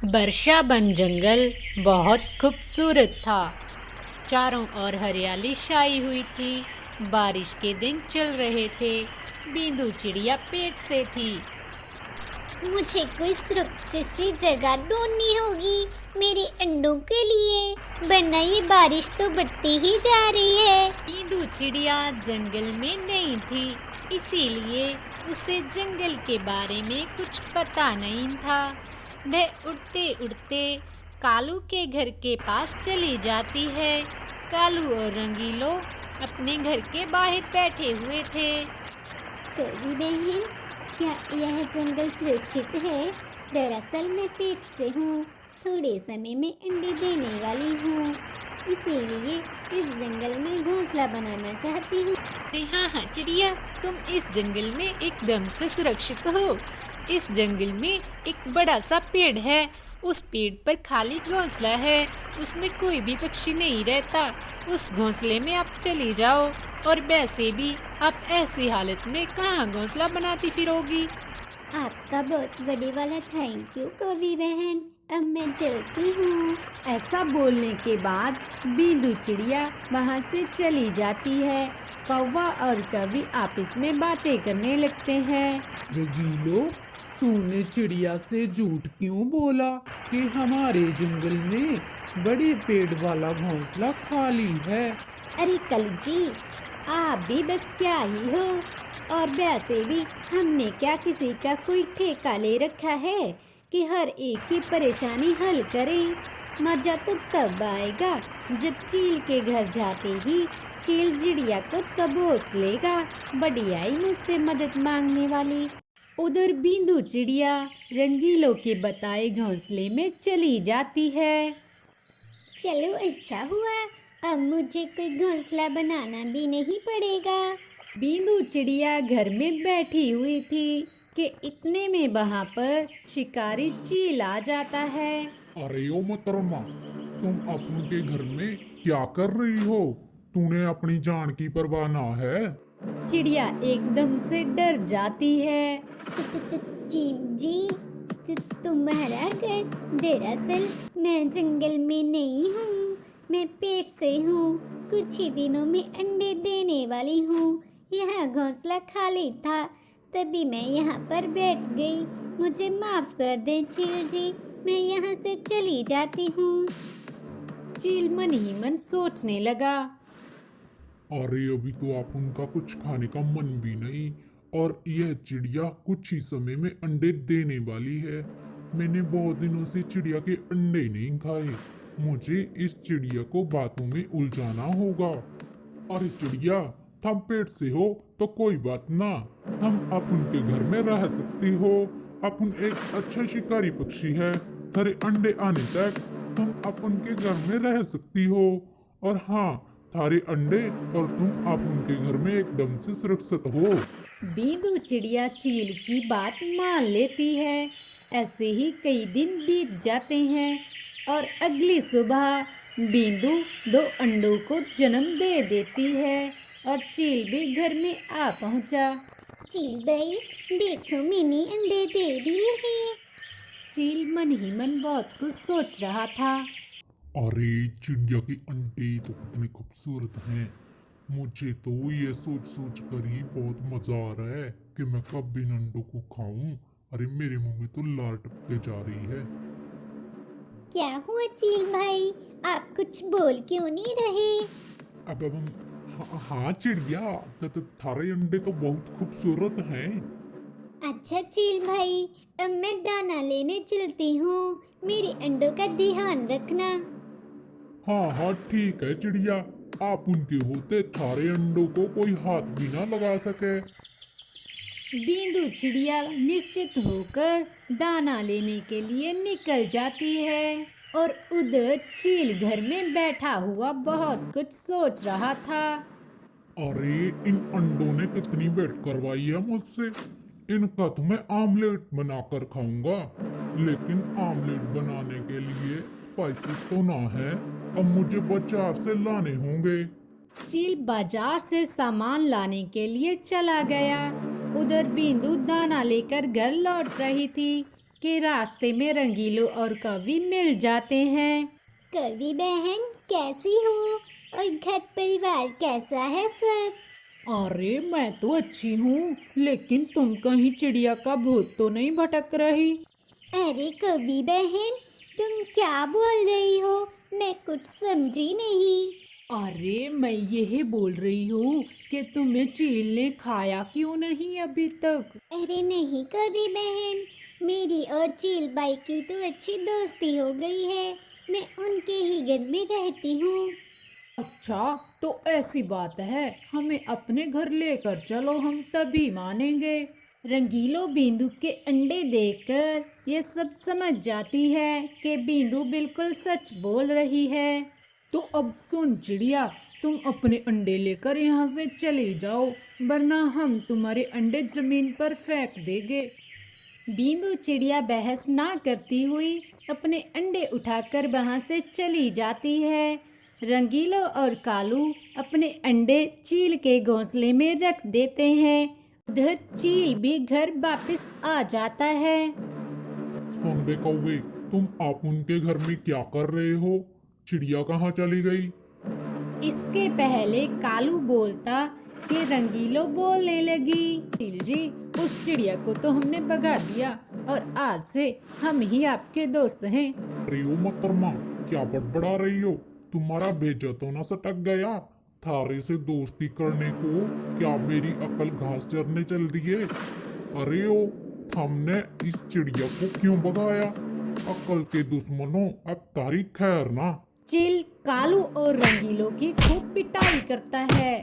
वर्षावन जंगल बहुत खूबसूरत था। चारों ओर हरियाली छाई हुई थी। बारिश के दिन चल रहे थे। बिंदु चिड़िया पेट से थी। मुझे कोई सुरक्षित सी जगह ढूंढनी होगी मेरे अंडों के लिए, वरना ये बारिश तो बढ़ती ही जा रही है। बिंदु चिड़िया जंगल में नई थी, इसीलिए उसे जंगल के बारे में कुछ पता नहीं था। वह उड़ते उड़ते कालू के घर के पास चली जाती है। कालू और रंगीलो अपने घर के बाहर बैठे हुए थे। कवि बहन, क्या यह जंगल सुरक्षित है? दरअसल मैं पेट से हूँ, थोड़े समय में अंडे देने वाली हूँ, इसीलिए इस जंगल में घोंसला बनाना चाहती हूँ। अरे हाँ हाँ चिड़िया, तुम इस जंगल में एकदम से सुरक्षित हो। इस जंगल में एक बड़ा सा पेड़ है। उस पेड़ पर खाली घोंसला है, उसमें कोई भी पक्षी नहीं रहता। उस घोंसले में आप चली जाओ। और वैसे भी आप ऐसी हालत में कहाँ घोंसला बनाती फिरोगी। आपका बहुत बड़े वाला थैंक यू कवि बहन, अब मैं चलती हूँ। ऐसा बोलने के बाद बिंदु चिड़िया वहाँ से चली जाती है। कौवा और कवि आपस में बातें करने लगते हैं। रगीलो, तूने चिड़िया से झूठ क्यों बोला कि हमारे जंगल में बड़े पेड़ वाला घोंसला खाली है? अरे कलू जी, आप भी बस क्या ही हो। और वैसे भी हमने क्या किसी का कोई ठेका ले रखा है कि हर एक की परेशानी हल करें। मजा तो तब आएगा जब चील के घर जाते ही चील चिड़िया को तबोस लेगा। बढ़िया ही मुझसे मदद मांगने वाली। उधर बिंदु चिड़िया रंगीलों के बताए घोंसले में चली जाती है। चलो अच्छा हुआ, अब मुझे कोई घोंसला बनाना भी नहीं पड़ेगा। बिंदु चिड़िया घर में बैठी हुई थी कि इतने में वहाँ पर शिकारी चील आ जाता है। अरे ओ मोहतरमा, तुम अपन के घर में क्या कर रही हो? तूने अपनी जान की परवाह ना है? चिड़िया एकदम से डर जाती है। चील जी, तुम्हारा घर? दरअसल मैं जंगल में नहीं हूँ, मैं पेट से हूँ। कुछ ही दिनों में अंडे देने वाली हूँ। यहाँ घोंसला खाली था, तभी मैं यहाँ पर बैठ गई। मुझे माफ कर दे चील जी, मैं यहाँ से चली जाती हूँ। चील मन ही मन सोचने लगा। अरे अभी तो अपन का कुछ खाने का मन भी नहीं, और यह चिड़िया कुछ ही समय में अंडे देने वाली है। मैंने बहुत दिनों से चिड़िया के अंडे नहीं खाए। मुझे इस चिड़िया को बातों में उलझाना होगा। अरे चिड़िया, तुम पेट से हो तो कोई बात ना, हम अपन के घर में रह सकती हो। अपन एक अच्छा शिकारी पक्षी है। तेरे अंडे आने तक तुम अपन के घर में रह सकती हो। और हाँ, थारे अंडे और तुम अपन के घर में एकदम से सुरक्षित हो। बिंदु चिड़िया चील की बात मान लेती है। ऐसे ही कई दिन बीत जाते हैं और अगली सुबह बिंदु 2 अंडों को जन्म दे देती है और चील भी घर में आ पहुंचा। चील भाई, देखो मैंने अंडे दे दिए हैं। चील मन ही मन बहुत कुछ सोच रहा था। अरे चिड़िया के अंडे तो कितने खूबसूरत हैं। मुझे तो ये सोच सोच कर ही बहुत मजा आ रहा है कि मैं कब इन अंडों को खाऊं। अरे मेरे मुंह में तो लार टपके जा रही है। क्या हुआ चील भाई, आप कुछ बोल क्यों नहीं रहे? अब हम हाँ चिड़िया, थारे अंडे तो बहुत खूबसूरत हैं। अच्छा चील भाई, अब मैं दाना लेने चलती हूँ, मेरे अंडों का ध्यान रखना। हाँ हाँ ठीक है चिड़िया, आप उनके होते थारे अंडों को कोई हाथ भी ना लगा सके। बिंदु चिड़िया निश्चित होकर दाना लेने के लिए निकल जाती है और उधर चील घर में बैठा हुआ बहुत कुछ सोच रहा था। अरे इन अंडों ने कितनी वेट करवाई है मुझसे। इनका तो मैं आमलेट बनाकर खाऊंगा, लेकिन आमलेट बनाने के लिए स्पाइसेस तो ना है। अब मुझे बाजार से लाने होंगे। चील बाजार से सामान लाने के लिए चला गया। उधर बिंदु दाना लेकर घर लौट रही थी के रास्ते में रंगीलो और कवि मिल जाते हैं। कवि बहन कैसी हो और घर परिवार कैसा है सब? अरे मैं तो अच्छी हूँ, लेकिन तुम कहीं चिड़िया का भूत तो नहीं भटक रही? अरे कवि बहन तुम क्या बोल रही हो? मैं कुछ समझी नहीं। अरे मैं यही बोल रही हूँ कि तुम्हें चील ने खाया क्यों नहीं अभी तक? अरे नहीं कवि बहन, मेरी और चील बाई की तो अच्छी दोस्ती हो गई है। मैं उनके ही घर में रहती हूँ। अच्छा तो ऐसी बात है, हमें अपने घर लेकर चलो, हम तभी मानेंगे। रंगीलो बींदु के अंडे देखकर ये सब समझ जाती है कि बींदु बिल्कुल सच बोल रही है। तो अब सुन चिड़िया, तुम अपने अंडे लेकर यहाँ से चले जाओ, वरना हम तुम्हारे अंडे जमीन पर फेंक देंगे। बींदु चिड़िया बहस ना करती हुई अपने अंडे उठाकर वहाँ से चली जाती है। रंगीलो और कालू अपने अंडे चील के घोंसले में रख देते हैं। उधर चील भी घर वापस आ जाता है। सुन बे कौवे, तुम आप उनके घर में क्या कर रहे हो? चिड़िया कहाँ चली गई? इसके पहले कालू बोलता कि रंगीलो बोलने लगी, चील जी उस चिड़िया को तो हमने भगा दिया और आज से हम ही आपके दोस्त हैं। अरे ओ मतरमा, क्या बड़बड़ा रही हो? तुम्हारा भेजा तो ना सटक गया? थारे से दोस्ती करने को क्या मेरी अकल घास चरने चल दिए? अरे ओ, हमने इस चिड़िया को क्यों भगाया? अकल के दुश्मनों, अब तारीख खैर ना। चील कालू और रंगीलो की खूब पिटाई करता है।